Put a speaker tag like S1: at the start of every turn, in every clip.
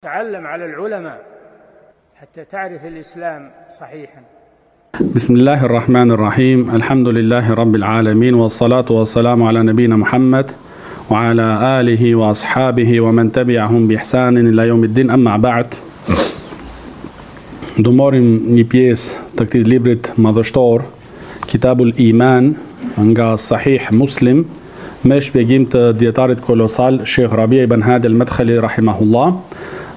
S1: تعلم على العلماء حتى تعرف الإسلام صحيحا.
S2: بسم الله الرحمن الرحيم. الحمد لله رب العالمين، والصلاة والسلام على نبينا محمد وعلى آله وأصحابه ومن تبعهم بإحسان إلى يوم الدين. أما بعد. Do morim një pjesë të këtij librit madhështor, Kitabul Iman, nga Sahih Muslim, me shpjegim të dietarit kolosal Sheikh Rabia ibn Hadi al-Madkhali rahimahullah.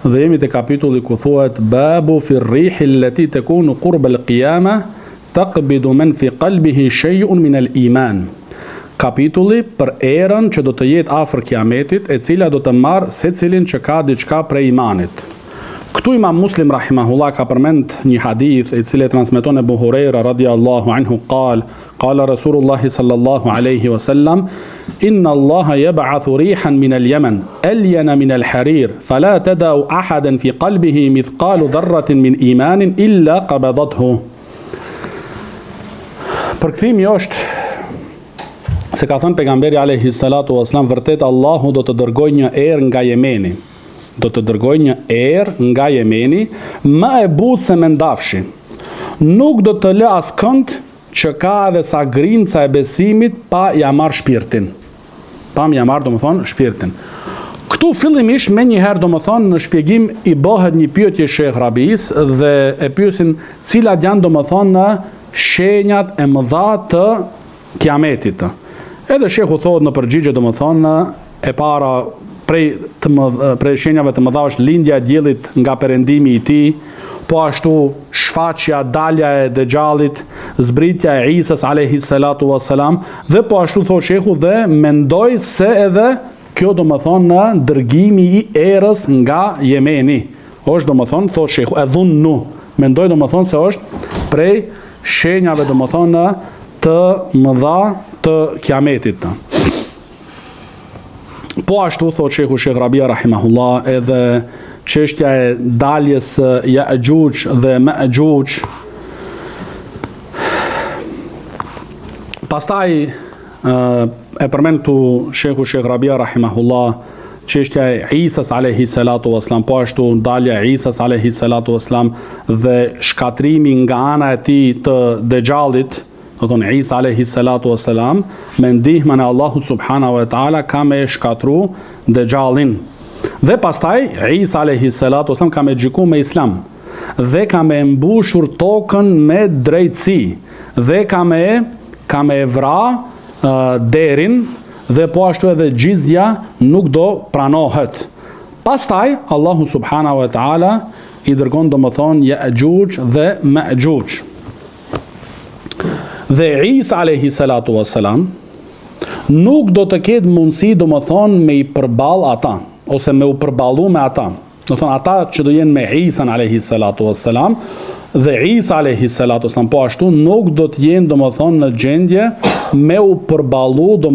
S2: Dhe jemi te kapitulli ku thuhet babu fi rrihi allati takunu qurba al-qiyama taqbidu man fi qalbihi shay'un min al-iman. Kapitulli për erën që do të jetë afër kiametit, e cila do të marrë secilin që ka diçka prej imanit. Këtu Imam Muslim rahimahullah ka përmend një hadith i cili transmeton Abu Huraira radhiyallahu anhu qala Rasulullah sallallahu alayhi wasallam inna Allah yab'athu rihan min al-Yaman alyana min al-harir fala tada'u ahadan fi qalbihi mithqalu dharratin min imanin illa qabadathu. Përkthimi është se ka thënë pejgamberi alayhi salatu wasallam, vërtet Allahu do të dërgojë një erë nga Jemeni. Do të dërgoj një erë nga Jemeni, më e butë se me ndafshi. Nuk do të lë askënd që ka edhe sa grinca e besimit pa ja marrë shpirtin. Pa më ja marrë, do më thonë, shpirtin. Këtu fillimisht me njëherë, do më thonë, në shpjegim i bëhet një pyetje Sheikh Rabis dhe e pyesin cilat janë, do më thonë, në shenjat e mëdha të kiametit. Edhe Sheikhu thotë në përgjigje, do më thonë, e para prej shenjave të mëdha është lindja e diellit nga perëndimi i tij, po ashtu shfaqja, dalja e Dejjalit, zbritja e Isës alayhi salatu wassalam, dhe po ashtu thotë shehu dhe mendoj se edhe kjo do më thonë në dërgimi i erës nga Jemeni. Është do më thonë, thotë shehu, e dhunnu, mendoj do më thonë se është prej shenjave do më thonë të mëdha të kiametit. Po ashtu thot Sheikhu Sheikh Rabia rahimahullah, edhe çështja e daljes Ya'juj dhe Ma'juj. Pastaj e përmend tu Sheikhu Sheikh Rabia rahimahullah çështja e Isës alayhi salatu wassalam, po ashtu dalja e Isës alayhi salatu wassalam dhe shkatrimi nga ana e tij të Dejjalit. Do thonë Isa alayhi salatu wassalam me ndihmën e Allahut subhanahu wa taala ka me shkatru Dejjalin. Dhe pastaj Isa alayhi salatu wassalam ka me xhiku me Islam dhe ka me mbushur tokën me drejtësi dhe ka me vra derin dhe po ashtu edhe gjizja nuk do pranohet. Pastaj Allahu subhanahu wa taala i dërgon domethënë Ya'juj dhe Ma'juj. Dhe Isa alayhi salatu wassalam nuk do të ketë mundësi do më thonë me i përball ata, ose me u përballu me ata. Do thonë ata që do jenë me Isa alayhi salatu wassalam dhe Isa alayhi salatu wassalam po ashtu nuk do të jenë do më thonë në gjendje me u përballu do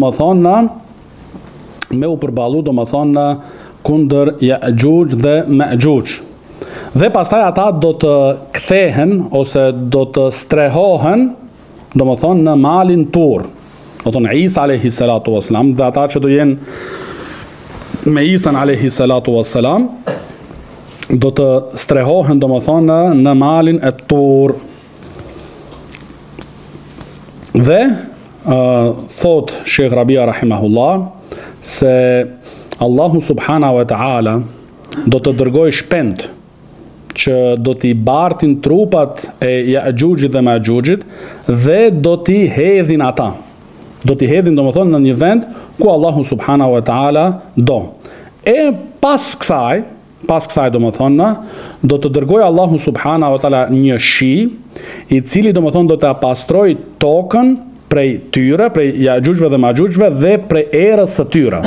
S2: më thonë kundër Ya'juj dhe Ma'juj. Dhe pastaj ata do të kthehen ose do të strehohen do më thonë në malin Tur. Do thonë Isa alayhi salatu wassalam dhe ata që do jenë me Isa alayhi salatu wassalam do të strehohen do më thonë në malin e Tur. Dhe thot Sheikh Rabia rahimahullah se Allahu subhanahu wa taala do të dërgoj shpend që do t'i bartin trupat e Ya'jujit dhe Ma'jujit dhe do t'i hedhin ata. Do t'i hedhin do më thonë në një vend ku Allahu subhanahu wa ta'ala do. E pas kësaj do më thonë, do të dërgoj Allahu subhanahu wa ta'ala një shi, i cili do më thonë do t'a pastroj tokën prej tyre, prej Ya'jujve dhe Ma'jujve dhe prej erës së tyre.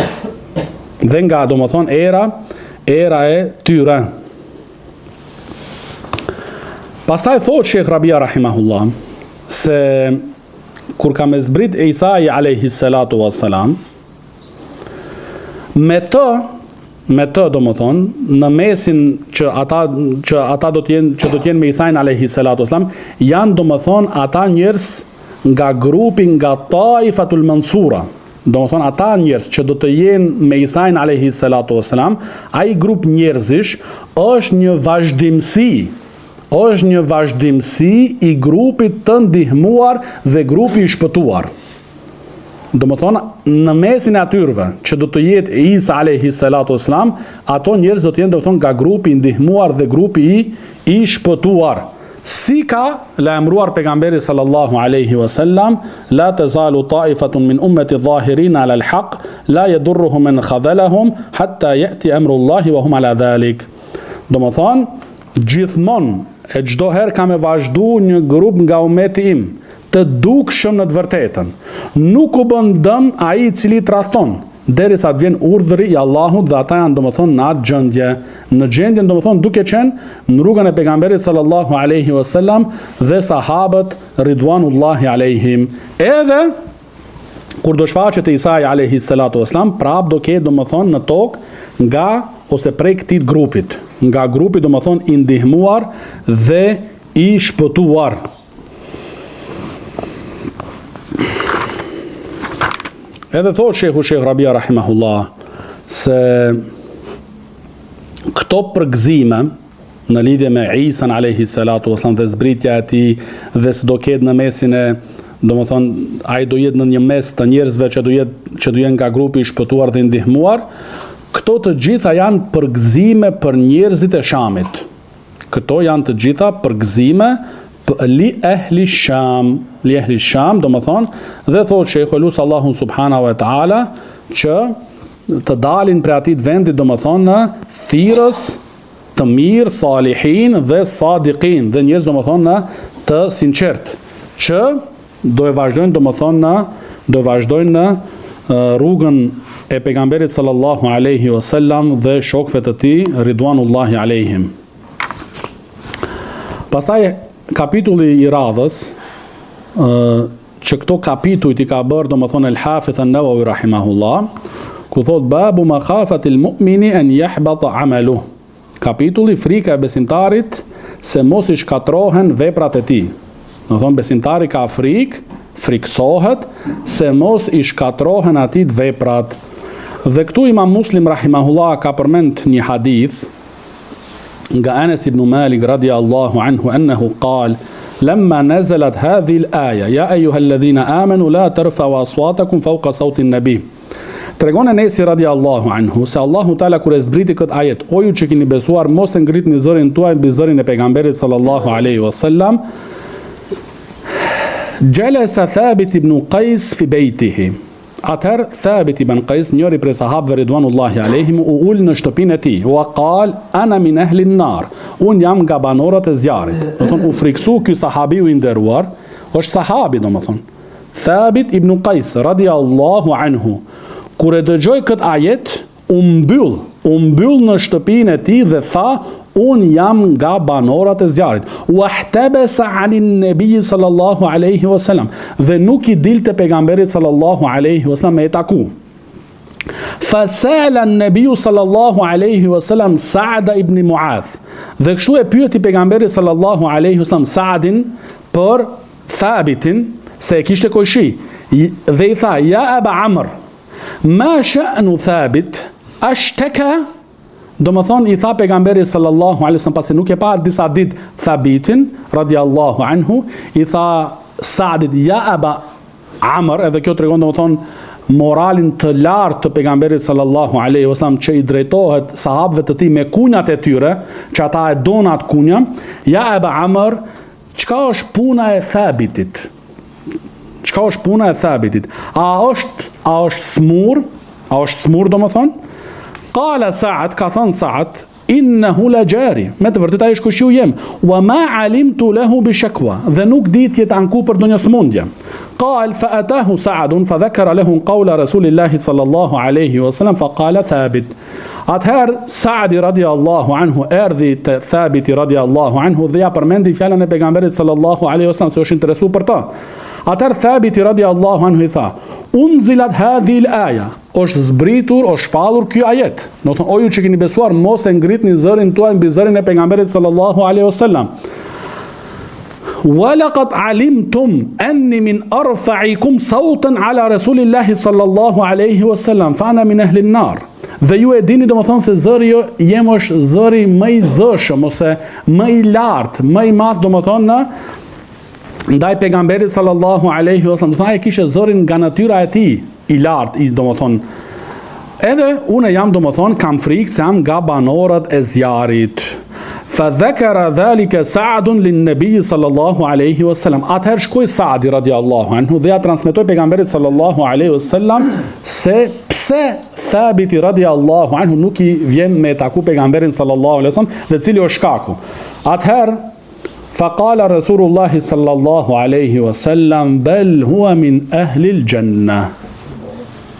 S2: Dhe nga do më thonë era e tyre. Pastaj thot Sheikh Rabia rahimahullah se kur ka me zbrit Isa alayhi salatu wassalam me të do më thonë në mesin që ata do të jenë me Isa alayhi salatu wassalam janë do më thonë ata njerëz nga grupi nga Taifatul Mansura. domethënë ata njerëz që do të jenë me Isain alayhi salatu wasalam, ai grup njerëzish është një vazhdimsi i grupit të ndihmuar dhe grupi i shpëtuar. Domethënë në mesin e atyrve që do të jetë Isa alayhi salatu wasalam, ato njerëz do të jenë domethënë nga grupi i ndihmuar dhe grupi i shpëtuar. Si ka lajmëruar pejgamberi sallallahu alaihi wasallam, la tazalu ta'ifatun min ummati zahirin ala al-haq, la yadurruhum man khadhalahum hatta ya'ti amrullahi wa hum ala dhalik. Domethënë gjithmonë e çdo herë ka me vazhdu një grup nga ummeti im të dukshëm në të vërtetën. Nuk u bën dëm ai i cili tradhton, derisa të vjen urdhri i Allahut dhe ata janë domethënë në atë gjendje, domethënë duke qenë në rrugën e pejgamberit sallallahu alaihi wasallam dhe sahabët ridwanullahi alaihim. Edhe kur do shfaqet Isa alaihi salatu wasalam, prap do ketë domethënë në tokë nga ose prej këtij grupit, nga grupi domethënë i ndihmuar dhe i shpëtuar. Edhe thot Shekh Rabia rahimahullah se këto përgëzime në lidhje me Isan alayhi salatu wasallam dhe zbritja e tij dhe se do ketë në mesin e, domethënë ai do jetë në një mes të njerëzve që do jenë nga grupi i shpëtuar dhe i ndihmuar, këto të gjitha janë përgëzime për njerëzit e Shamit. Këto janë të gjitha përgëzime li ehli Sham, domethënë, dhe thot Sheikhu elus Allahun subhanahu wa taala që të dalin prej atij vendi domethënë në thirrës të mirë, salihin dhe sadiqin, dhe njerëz domethënë në të sinqert, që do e vazhdojnë në rrugën e pejgamberit sallallahu alaihi wasallam dhe shokëve të tij ridwanullahi alaihim. Pastaj kapitulli i radhës, që këto kapitujt i ka bërë domethënë el-Hafidh an-Nawawi rahimahullah, ku thot babu makhafatil mu'mini an yahbata amaluhu. Kapitulli frika e besimtarit se mos i shkatrohen veprat e tij. Domethënë besimtari ka friksohet se mos i shkatrohen atij veprat. Dhe këtu Imam Muslim rahimahullah ka përmend një hadith nga Anas ibn Malik radiyallahu anhu annahu qal لما نزلت هذه الآية يا أيها الذين آمنوا لا ترفعوا أصواتكم فوق صوت النبي. Tregon Enesi radiallahu anhu se Allahu Teala kur e zbriti këtë ajet, o ju që keni besuar, mos e ngritni zërin tuaj mbi zërin e pejgamberit sallallahu alaihi wasallam. Jalasa Thabit ibn Qais fi baytihi. Atëherë Thabit ibn Qais, njëri prej sahabëve ridwanullahi alaihim, u ul në shtëpinë e tij. Wa qal ana min ahli an-nar. Un jam nga banorët e zjarrit. Do thon u friksu ky sahabiu i nderuar, është sahabi domethën. Thabit ibn Qais radiallahu anhu, kur e dëgjoi këtë ajet, u mbyll në shtëpinë e tij dhe tha, un jam nga banorët e zjarrit. Wahtabasa anin nabi sallallahu alaihi wasallam, dhe nuk i dilte pejgamberit sallallahu alaihi wasallam me taku. Fasala an-nabi sallallahu alaihi wasallam Sa'd ibn Mu'adh, dhe kështu e pyeti pejgamberi sallallahu alaihi wasallam Sa'din për Thabitin se e kishte kojshi, dhe i tha ja Aba Amr, ma sha'nu Thabit ashtaka. Do më thonë, i tha pejgamberi sallallahu alaihi wasallam, pasi nuk e pa disa ditë Thabitin radiallahu anhu, i tha Saadit ja Aba Amr, edhe kjo tregon do më thonë moralin të lartë të pejgamberit sallallahu alaihi wasallam, që i drejtohet sahabëve të tij me kunjat e tyre, që ata e donë atë kunja. Ja Aba Amr, çka është puna e Thabitit? Çka është puna e Thabitit? A është smur? A është smur do më thonë? Qala Sa'd, ka thënë Sa'd, innahu la jari, me të vërtetë ai është kushiu jem, wa ma alimtu lahu bi shakwa, dhe nuk di të jetë anku për ndonjë smundje. Qal fa atahu Sa'd fa dhakara lahu qawla rasulillahi sallallahu alaihi wasallam fa qala Thabit. Atëherë Sa'di radiallahu anhu erdhi te Thabiti radiallahu anhu dhe ja përmendi fjalën e pejgamberit sallallahu alaihi wasallam se është interesu për ta. Atëherë Thabiti radiallahu anhu i tha, unzilat hadhihi al-aya, është zbritur, është shpallur ky ajet. Do të thonë, o ju që keni besuar, mos e ngritni zërin tuaj mbi zërin e pejgamberit sallallahu alaihi wasallam. وَلَقَدْ عَلِمْتُمْ أَنِّي مِنْ أَرْفَعِكُمْ صَوْتًا عَلَى رَسُولِ اللَّهِ صَلَّى اللَّهُ عَلَيْهِ وَسَلَّمَ فَأَنَا مِنْ أَهْلِ النَّارِ. Dhe ju e dini domethënë se zëri jem është zëri më i zëshëm ose më i lartë, më i madh domethënë ndaj pejgamberit sallallahu alaihi wasallam. Domethënë ai kishte zërin nga natyra e tij i lartë, i domethënë. Edhe unë jam domethënë kam frikë se jam nga banorët e zjarit. فذكر ذلك سعد للنبي صلى الله عليه وسلم. Atëherë shkoi Saadi radiallahu anhu dhe ja transmetoi pejgamberit sallallahu alaihi wasallam se pse Thabiti radiallahu anhu nuk i vjen me taku pejgamberin sallallahu alaihi wasallam dhe cili është shkaku. Atëherë فقال رسول الله صلى الله عليه وسلم بل هو من أهل الجنة.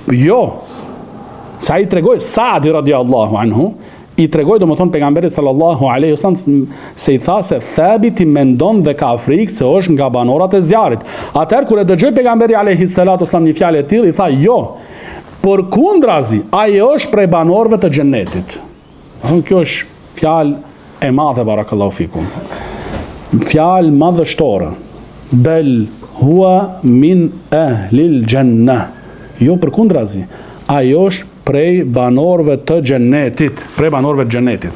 S2: Jo, sa i tregoi Saadi radiallahu anhu, i tregoi domethënë pejgamberit sallallahu alaihi wasallam se i tha se Thabiti mendon dhe ka frikë se është nga banorët e zjarrit. Atëherë kur e dëgjoi pejgamberi alaihi salatu wasallam një fjalë e tillë, i tha jo, përkundrazi, ai është prej banorëve të xhennetit. Kjo është fjalë e madhe, barakallahu fikum. Fjalë madhështore. Bel huwa min ahlil janna. Jo përkundrazi, ai është prej banorëve të xhennetit, prej banorëve të xhennetit.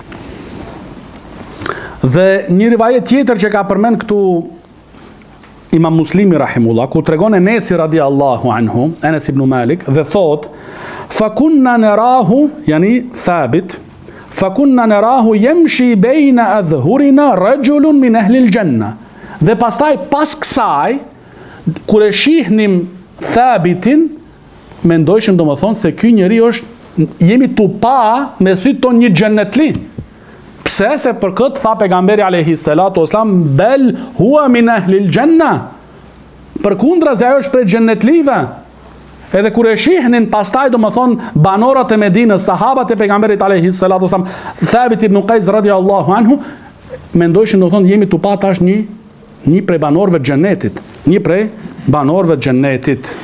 S2: Dhe një rivajet tjetër që ka përmend këtu Imam Muslimi rahimullah, ku tregon Enesi radiallahu anhu, Enes ibn Malik, dhe thot, fakunna narahu, yani Thabit, fakunna narahu yamshi baina adhhurina rajulun min ahli al-janna. Dhe pastaj pas kësaj, kur e shihnim Thabitin, mendojshim domethënë se ky njeri është, jemi tu pa me sytë ton një xhennetli. Pse? Se për këtë tha pejgamberi alayhi salatu wasalam bel huwa min ahli al-janna. Përkundra se ajo është prej xhennetlive. Edhe kur e shihnin pastaj domethënë banorët e Medinës, sahabat e pejgamberit alayhi salatu wasalam, Thabit ibn Qais radiallahu anhu, mendojshin domethënë jemi tu pa tash një prej banorëve të xhennetit, një prej banorëve të xhennetit.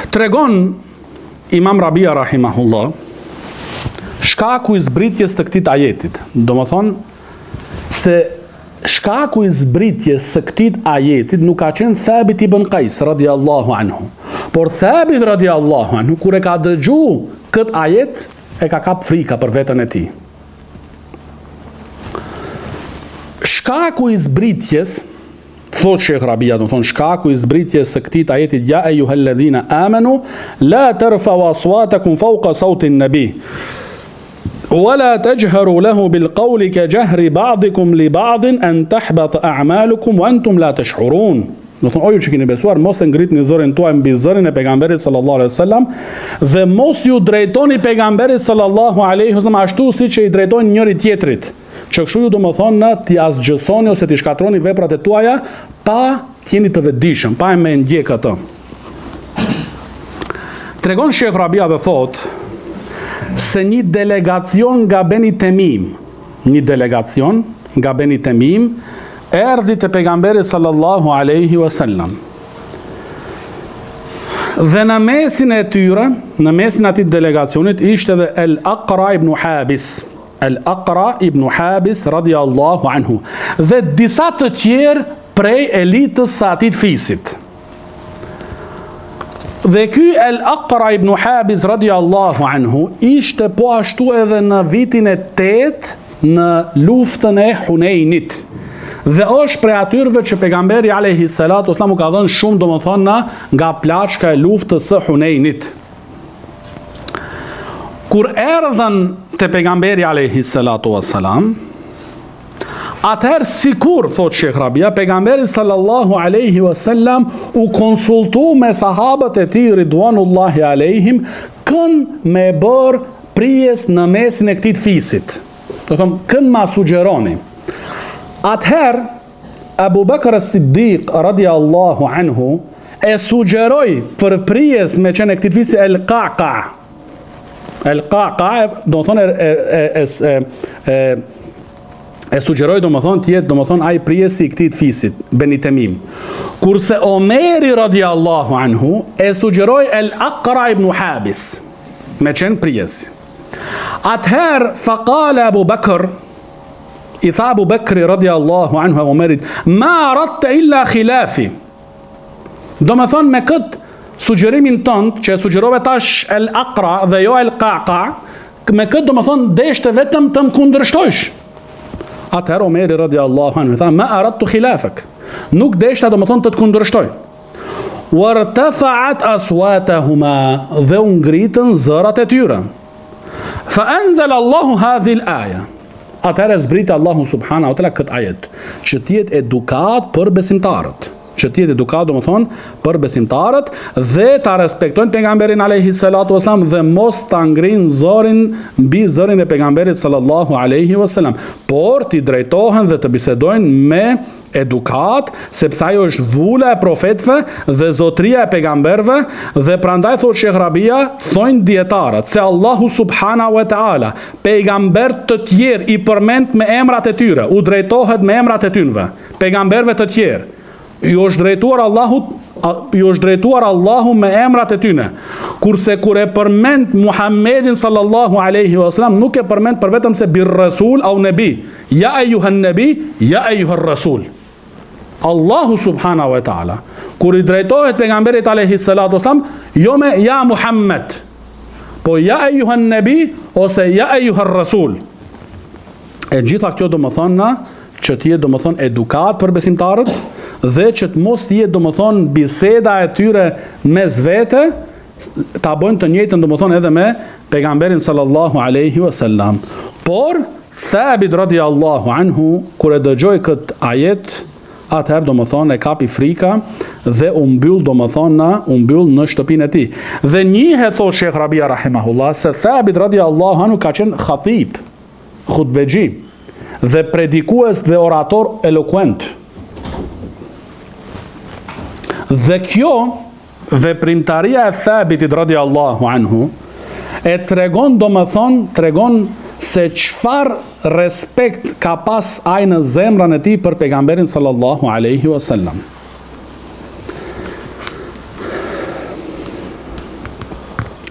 S2: Tregon Imam Rabia rahimahullah shkaku i zbritjes të këtij ajetit. Domethënë se shkaku i zbritjes së këtij ajetit nuk ka qenë Thabit ibn Qais radiallahu anhu. Por Thabit radiallahu anhu kur e ka dëgjuar këtë ajet e ka kap frika për veten e tij. Shkaku i zbritjes, thot Sheikh Rabia, do thon shkaku i zbritjes së këtij ajetit ja ayyuhalladhina amanu la tarfa'u aswatakum fawqa sawti an-nabi wala tajharu lahu bilqawli kajahri ba'dikum li ba'din an tahbata a'malukum wa antum la tash'urun. Do thon ju që keni besuar mos e ngritni zërin tuaj mbi zërin e pejgamberit sallallahu alaihi wasallam dhe mos ju drejtoni pejgamberit sallallahu alaihi wasallam ashtu siç i drejtojnë njëri tjetrit. Që kështu ju do më thonë në t'i asgjësoni ose t'i shkatroni veprat e tuaja pa t'jeni të vetëdijshëm, pa e me ndjek atë. Tregon Sheikh Rabia dhe thot se një delegacion nga Beni Temim erdhi te pejgamberi sallallahu alaihi wasallam. Dhe në mesin e tyre, në mesin atij delegacionit ishte edhe Al-Aqra ibn Habis. Al-Aqra ibn Habis radiallahu anhu dhe disa të tjerë prej elitës së atij fisit. Dhe ky Al-Aqra ibn Habis radiallahu anhu ishte po ashtu edhe në vitin e 8 në luftën e Huneinit. Dhe është prej atyrve që pejgamberi alayhi salatu wasallam u ka dhënë shumë domethënë nga plaçka e luftës së Huneinit. Kur erdhën te pejgamberi alayhi salatu wassalam, atëherë sikur, thot Sheikh Rabia, pejgamberi sallallahu alaihi wasallam u konsultu me sahabët e tij ridwanullahi alejhim kën me bër prijes në mesin e këtij fisit. Do thon kën ma sugjeroni. Atëherë Abu Bakr as-Siddiq radiallahu anhu e sugjeroi për prijes me qenë e këtij fisi El-Qaqa. El-Qaqa do thonë e sugjeroi do më thonë tjetë do më thonë ai prijesi i këtij fisit Beni Temim. Kurse Omeri radiallahu anhu e sugjeroi El-Aqra ibn Habis me qenë prijesi. Atëherë faqala Abu Bakr i tha Abu Bekri radiallahu anhu e Omerit, ma aratte illa khilafi. Do me thonë me këtë sugjerimin tënd, që sugjerove tash el Aqra dhe jo el Qaqa, me këtë do me thonë deshte vetëm të më kundërshtojsh. Atëherë Omeri radiallahu anhu tha, ma arattu khilafek. Nuk deshta do me thonë të të kundërshtoj. Wartafa'at aswatahuma, dhe u ngritën zërat e tyre. Fa anzala Allahu hadhihi al-aya. Atëherë zbriti Allahu subhanahu wa taala këtë ajet, që të jetë edukat për besimtarët. Që të jetë edukat, do më thonë, për besimtarët dhe ta respektojnë pejgamberin alayhi salatu wasalam dhe mos ta ngrinë zërin mbi zërin e pejgamberit sallallahu alaihi wasallam, por t'i drejtohen dhe të bisedojnë me edukat, sepse ajo është vula e profetëve dhe zotria e pejgamberëve, dhe prandaj thotë Sheikh Rabia, thonë dietarët se Allahu subhanahu wa taala pejgamber të tjerë i përmend me emrat e tyre, u drejtohet me emrat e tyre, pejgamberëve të tjerë. Ju është drejtuar Allahu me emrat e tyne. Kurse kur e përmend Muhammedin sallallahu alaihi wasallam, nuk e përmend për vetëm se bir rasul au nabi. Ja ejuhan nabi, ja ejuhan rasul. Allahu subhanahu wa taala kur i drejtohet pejgamberit alaihi salatu wasallam, jo me ja Muhammed, po ja ejuhan nabi ose ja ejuhan rasul. E gjitha kjo do më thonë që t'je do më thonë edukat për besimtarët, dhe që të mos t'jetë do më thonë biseda e tyre mes vete, ta bojnë të njëjtën do më thonë edhe me pejgamberin sallallahu alaihi wasallam. Por Thabit radiallahu anhu, kur e dëgjoj këtë ajet, atëherë do më thonë e kapi frika dhe u mbyll në shtëpinë e tij. Dhe njihet, thotë Sheikh Rabia rahimahullah, se Thabit radiallahu anhu ka qenë khatib, khutbexhi dhe predikues dhe orator eloquent. Dhe kjo veprimtaria e Thabitit radiallahu anhu e tregon, do më thonë, tregon se çfar respekt ka pas ai në zemrën e tij për pejgamberin sallallahu alaihi wasallam.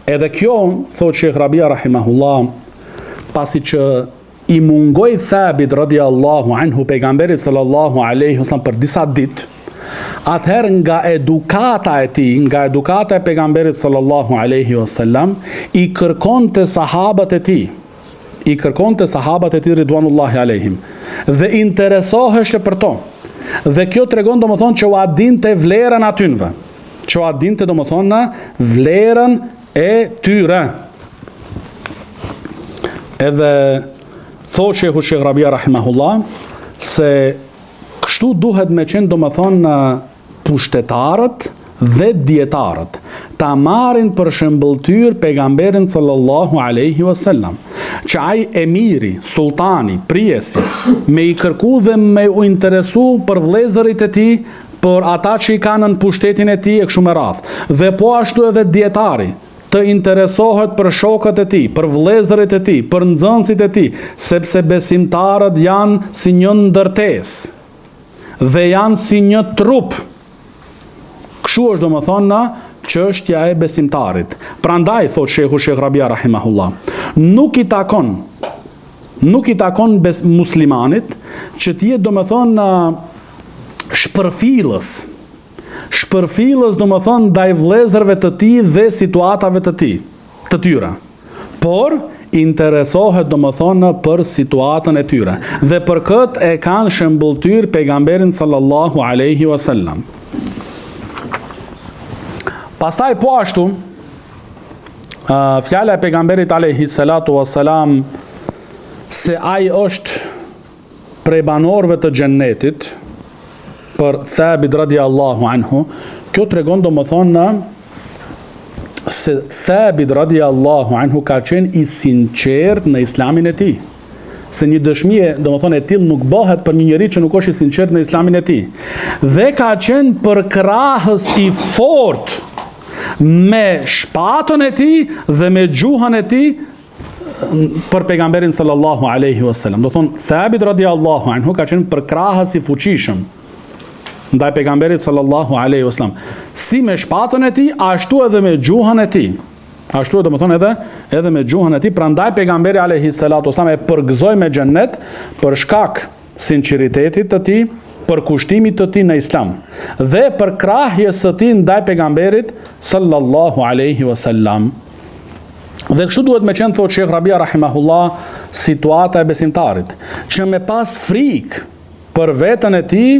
S2: Edhe kjo, thot Sheikh Rabia rahimahullah, pasi që i mungoi Thabit radiallahu anhu pejgamberit sallallahu alaihi wasallam për disa ditë, atëherë nga edukata e tij, nga edukata e pejgamberit sallallahu alaihi wasallam, i kërkonte sahabët e tij ridwanullahi alaihim dhe interesoheshte për to. Dhe kjo tregon domethënë që u adinte vlerën atynve, që u adinte domethënë vlerën e tyre. Edhe thotë Sheikh Rabia rahimahullah se kështu duhet me qenë do më thonë pushtetarët dhe dietarët, ta marrin për shembulltyr pejgamberin sallallahu alaihi wasallam, që ai emiri, sultani, prijesi, me i kërku dhe me u interesu për vëllezërit e tij, për ata që i kanë në pushtetin e tij e kështu me radhë. Dhe po ashtu edhe dietari të interesohet për shokët e tij, për vëllezërit e tij, për nxënësit e tij, sepse besimtarët janë si një ndërtesë dhe janë si një trup. Kështu është do më thonë çështja e besimtarit. Prandaj, thot Sheikh Rabia rahimahullah, nuk i takon muslimanit që t'jetë do më thonë shpërfillës do më thonë ndaj vëllezërve të tij dhe situatave të tyre. Por interesohet do më thonë për situatën e tyre. Dhe për këtë e kanë shembulltyr pejgamberin sallallahu alaihi wasallam. Pastaj po ashtu, fjala e pejgamberit alaihi salatu wasalam se ai është prej banorëve të xhennetit, për Thabit radiallahu anhu, kjo tregon do më thonë se Thabit radiallahu anhu ka qenë i sinqert në islamin e tij. Se një dëshmie, do më thonë, e tillë nuk bëhet për një njeri që nuk është i sinqert në islamin e tij. Dhe ka qenë përkrahës i fortë me shpatën e tij dhe me gjuhën e tij për pejgamberin sallallahu alaihi wasallam. Do thonë, Thabit radiallahu anhu ka qenë përkrahës i fuqishëm ndaj pejgamberit sallallahu alaihi wasallam, si me shpatën e tij, ashtu edhe me gjuhën e tij. Ashtu do të thonë edhe me gjuhën e tij. Prandaj pejgamberi alayhi salatu wasallam e përgëzoi me xhennet për shkak sinqeritetit të tij, për kushtimit të tij në islam dhe për krahjes së tij ndaj pejgamberit sallallahu alaihi wasallam. Dhe kështu duhet me qenë, thotë Sheikh Rabia rahimahullah, situata e besimtarit, që me pas frikë për veten e tij,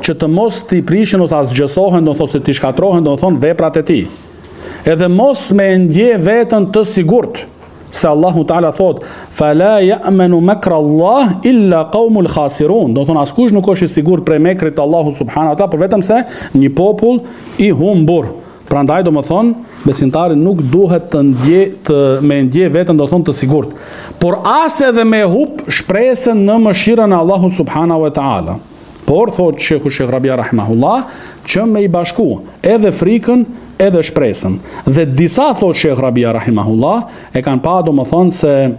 S2: që të mos t'i prishin ose asgjësohen, do të thotë se t'i shkatrohen, do të thonë veprat e tij. Edhe mos me ndje veten të sigurt, se Allahu Ta'ala thot fala ya'manu makra Allah illa qaumul khasirun. Do thonë askush nuk është i sigurt prej mekrit të Allahut subhanahu wa taala, por vetëm se një popull i humbur. Prandaj do të thonë besimtari nuk duhet me ndje veten, do thonë të sigurt, por as edhe me hub shpresën në mëshirën e Allahut subhanahu wa taala. Por thot Sheikh Rabia rahimahullah, që me i bashku edhe frikën edhe shpresën. Dhe disa, thot Sheikh Rabia rahimahullah, e kanë pa, do më thonë, se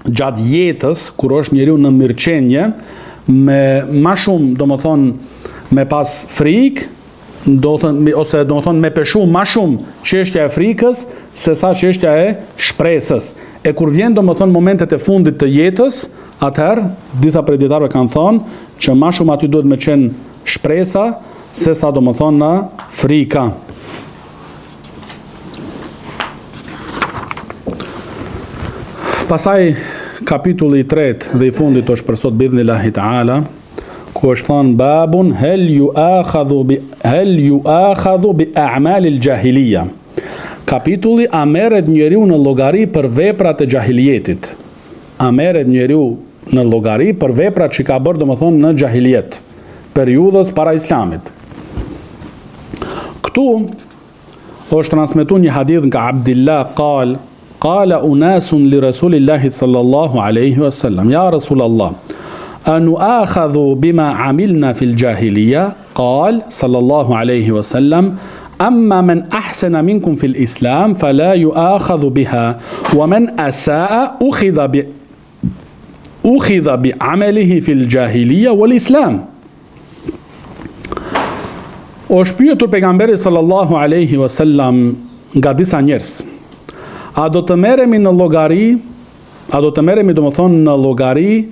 S2: gjatë jetës, kur është njeriu në mirëqenje, me ma shumë, do më thonë, me pas frikë, ose do më thonë me peshu ma shumë çështja e frikës, se sa çështja e shpresës. E kur vjen, do më thonë, momentet e fundit të jetës, atëherë, disa prej dietarëve kanë thonë, që ma shumë aty duhet me qenë shpresa, se sa do më thonë në frika. Pasaj kapitulli i 3 dhe i fundit është për sot bidhnillahi ta'ala, ku është thonë babun hel ju akhadhu bi a'malil jahiliya. Kapitulli a merret njeriu në llogari për veprat e jahilijetit. A merret njeriu në llogari për veprat që ka bërë, domethënë, në jahilijet, periudhës para islamit. Këtu është transmetuar një hadith nga Abdullah qala unasun li Rasulillahi sallallahu alaihi wasallam, ya Rasulallah, anu'akhadhu bima amilna fil jahiliya? Qal sallallahu alaihi wasallam, amma man ahsana minkum fil islam fala yu'akhadhu biha, wa man asaa ukhidha bi amalihi fil jahiliya wal islam. O shpyetur pejgamberi sallallahu alaihi wasallam nga disa njerëz, a do të merremi në llogari, domethënë në llogari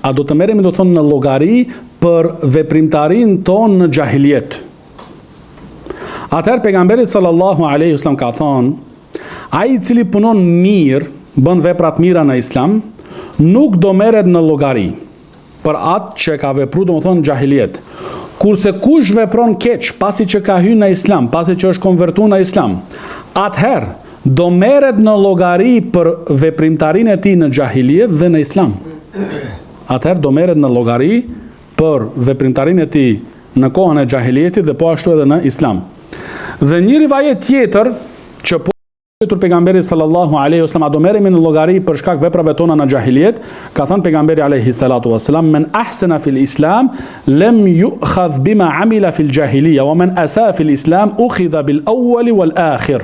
S2: a do të merremi, do thonë, në llogari për veprimtarinë tonë në jahiliet? Atëherë pejgamberi sallallahu alaihi wasallam ka thonë, ai i cili punon mirë, bën veprat mira në islam, nuk do merret në llogari për atë që ka vepruar, domethënë, jahiliet. Kurse kush vepron keq pasi që ka hyrë në islam, pasi që është konvertuar në islam, atëherë do merret në llogari për veprimtarinë e tij në jahiliet dhe në islam. Atëherë do merret në llogari për veprimtarinë e tij në kohën e jahilietit dhe po ashtu edhe në islam. Dhe një rivajet tjetër që po pejgamberi sallallahu alaihi wasallam, a do merremi në llogari për shkak veprave tona në jahiliet, ka thënë pejgamberi alaihi salatu wasallam, men ahsana fil islam lam yu'khadh bima amila fil jahiliya wa man asaa fil islam ukhidha bil awwal wal akhir.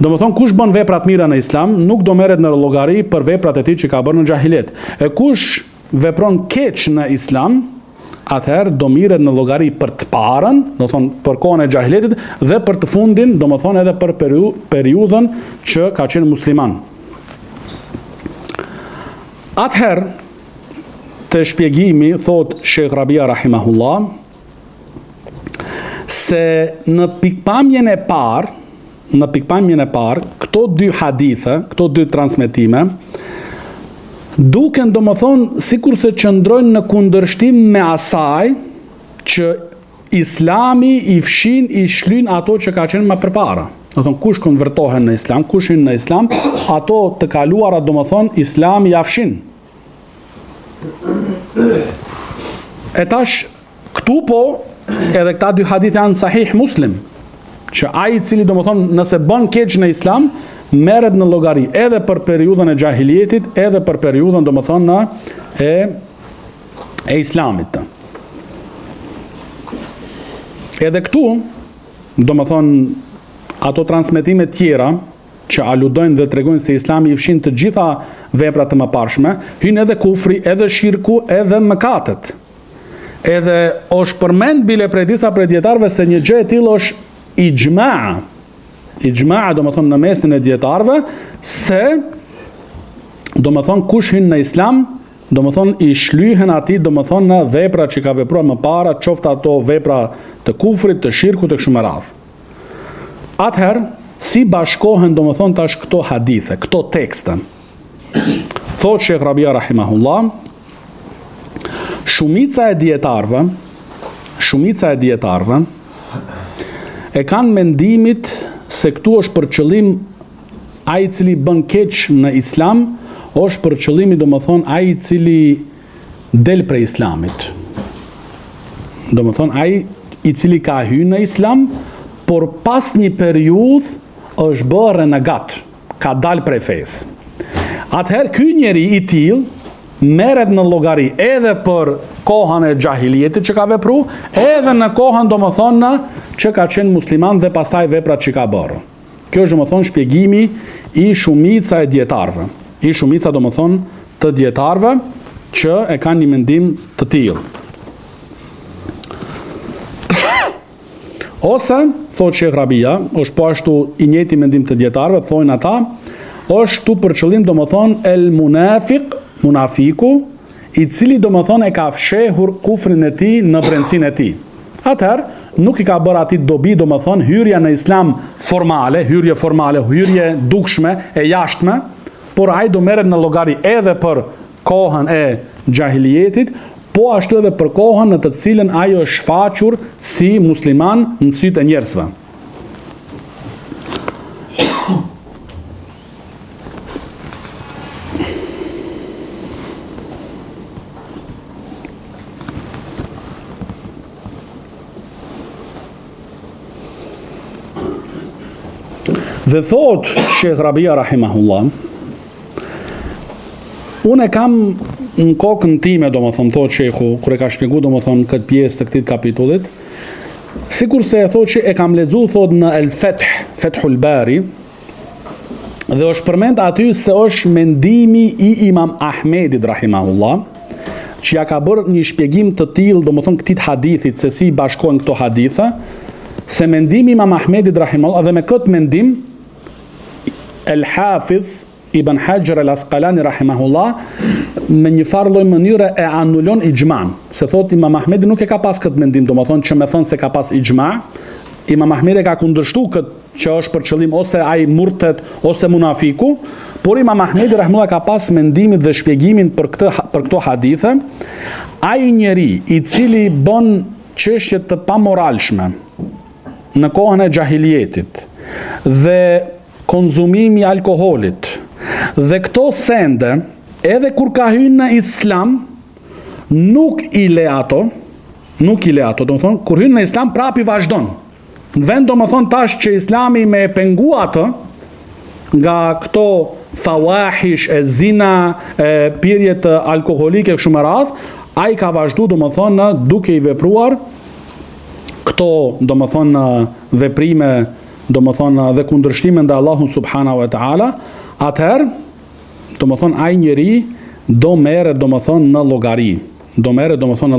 S2: Do më thonë, kush bën veprat mira në islam nuk do merret në llogari për veprat e tij që ka bërë në jahiliet. E kush vepron keq në islam, atëherë do mirret në llogari për të parën, do thonë për kohën e jahilietit, dhe për të fundin, do më thonë edhe për periudhën që ka qenë musliman. Atëherë, të shpjegimi, thot Sheikh Rabia rahimahullah, se në pikpamjen e parë, këto dy hadithe, këto dy transmetime, duken, do më thonë, sikur se qëndrojnë në kundërshtim me asaj që islami i fshin, i shlyn ato që ka qenë më përpara. Do thonë, kush konvertohen në islam, kush hyn në islam, ato të kaluara, do më thonë, islami ja fshin. E tash, këtu po, edhe këta dy hadith janë sahih Muslim, që ai i cili, do më thonë, nëse bën keq në islam, merret në llogari edhe për periudhën e jahilietit, edhe për periudhën, do më thonë, e islamit. Edhe këtu, do më thonë, ato transmetime tjera që aludojnë dhe tregojnë se islami i fshin të gjitha veprat të mëparshme, hyn edhe kufri, edhe shirku, edhe mëkatet. Edhe është përmend bile prej disa prej dietarëve se një gjë e tillë është ijma'. Ijma' do të thonë në mesin e dietarëve se do të thonë kush hyn në Islam, do të thonë i shlyhen atij do të thonë në vepra që ka vepruar më para, qoftë ato vepra të kufrit, të shirkut e kështu me radhë. Atëherë, si bashkohen do të thonë tash këto hadithe, këto tekste? Thot Sheikh Rabia rahimahullah, shumica e dietarëve e kanë mendimit se këtu është për qëllim ai i cili bën keq në Islam, është për qëllimi do më thonë ai i cili del prej Islamit. Do më thonë ai i cili ka hyrë në Islam, por pas një periudhë është bërë renegat, ka dalë prej fesë. Atëherë ky njeri i tillë merret në llogari edhe për kohën e xahilietit që ka vepru, edhe në kohën do më thonë që ka qenë musliman dhe pastaj veprat që ka bërë. Kjo është do më thonë shpjegimi i shumica e dietarëve. I shumica do më thonë të dietarëve që e kanë një mendim të tillë. Ose, thot Sheikh Rabia, është po ashtu i njëjti mendim të dietarëve, thojnë ata, është tu për qëllim do më thonë el munafiku, i cili do më thonë e ka fshehur kufrin e tij në brendsinë e tij. Atëherë, nuk i ka bërë ati dobi, do më thonë, hyrja në Islam formale, hyrje dukshme e jashtme, por ai do merret në llogari edhe për kohën e xahilietit, po ashtu edhe për kohën në të cilën ai është shfaqur si musliman në sytë e njerëzve. Dhe thot Sheikh Rabia rahimahullah, unë e kam në kokën time, do më thonë, thot Sheikhu, kër e ka shpjegu, do më thonë, këtë pjesë të këtit kapitullit, sikur se e thot që e kam lexu, thot në El Fethul Bari, dhe është përmend aty se është mendimi i Imam Ahmedit rahimahullah, që ja ka bërë një shpjegim të tillë, do më thonë, këtit hadithit, se si bashkohen këto haditha, se mendimi Imam Ahmedit rahimahullah, dhe me këtë mendim, El Hafiz Ibn Hajar El Asqalani rahimahullah me një farë lloj mënyre e anulon ijman, se thot Imam Ahmedi nuk e ka pas këtë mendim, do më thonë që me thonë se ka pas ijma, Imam Ahmedi ka kundërshtu këtë që është për qëllim ose ai murtet ose munafiku, por Imam Ahmedi rahimahullah ka pas mendimin dhe shpjegimin për këto hadithe, ai njeri i cili bën çështje të pamoralshme në kohën e xahilietit dhe konzumimi i alkoolit dhe këto sende, edhe kur ka hyrë në Islam, nuk i le ato, do më thonë, kur hyn në Islam prapi vazhdon. Në vend do më thonë tash që Islami me pengu atë nga këto fawahish e zina, e pirje të alkoholike kështu me radhë, ai ka vazhdu do më thonë duke i vepruar këto do më thonë veprime, do më thonë dhe kundërshtime ndaj Allahut subhanahu wa taala, atëherë do më thonë ai njeri do merret do më thonë në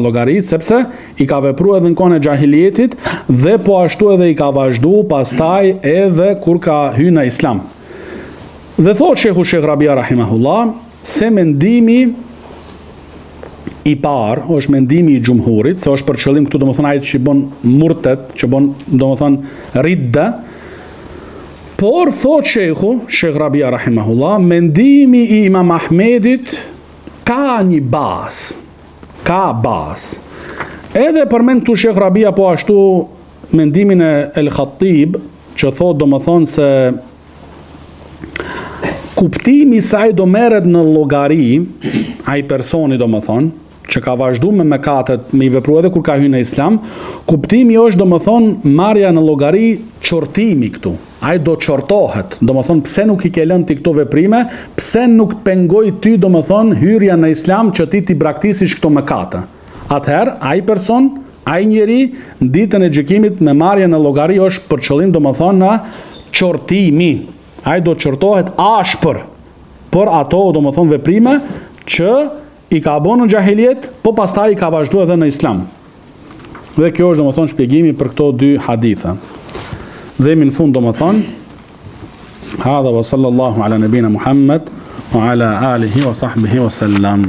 S2: llogari, sepse i ka vepruar edhe në kohën e xahilietit dhe po ashtu edhe i ka vazhdu pastaj edhe kur ka hyrë në Islam. Dhe thot Sheikh Rabia rahimahullah se mendimi i parë është mendimi i xhumhurit, se është për qëllim këtu do më thonë ai që bën murtet, që bën do më thonë ridda. Por, thot Sheikh Rabia rahimahullah, mendimi i Imam Ahmedit ka një bazë. Edhe përmend këtu Sheikh Rabia po ashtu mendimin e El Khatib, që thot do më thonë se kuptimi sa ai do merret në llogari, ai personi do më thonë, që ka vazhdu me mëkatet, me i vepru edhe kur ka hyrë në Islam, kuptimi është do më thonë marrja në llogari qortimi këtu. Ai do qortohet, do më thonë pse nuk i ke lënë ti këto veprime, pse nuk pengoj ty do më thonë hyrja në Islam që ti braktisish këto mëkate. Atëherë, ai person, ai njeri, në ditën e gjykimit me marrja në llogari është për qëllim do më thonë në qortimi. Ai do qortohet ashpër për ato do më thonë veprime që i ka bën në xahiliet, po pastaj i ka vazhduar edhe në islam. Dhe kjo është domethënë shpjegimi për këto dy hadithe. Dhe në fund domethënë hadha wa sallallahu ala nabina Muhammad wa ala alihi wa sahbihi wa sallam.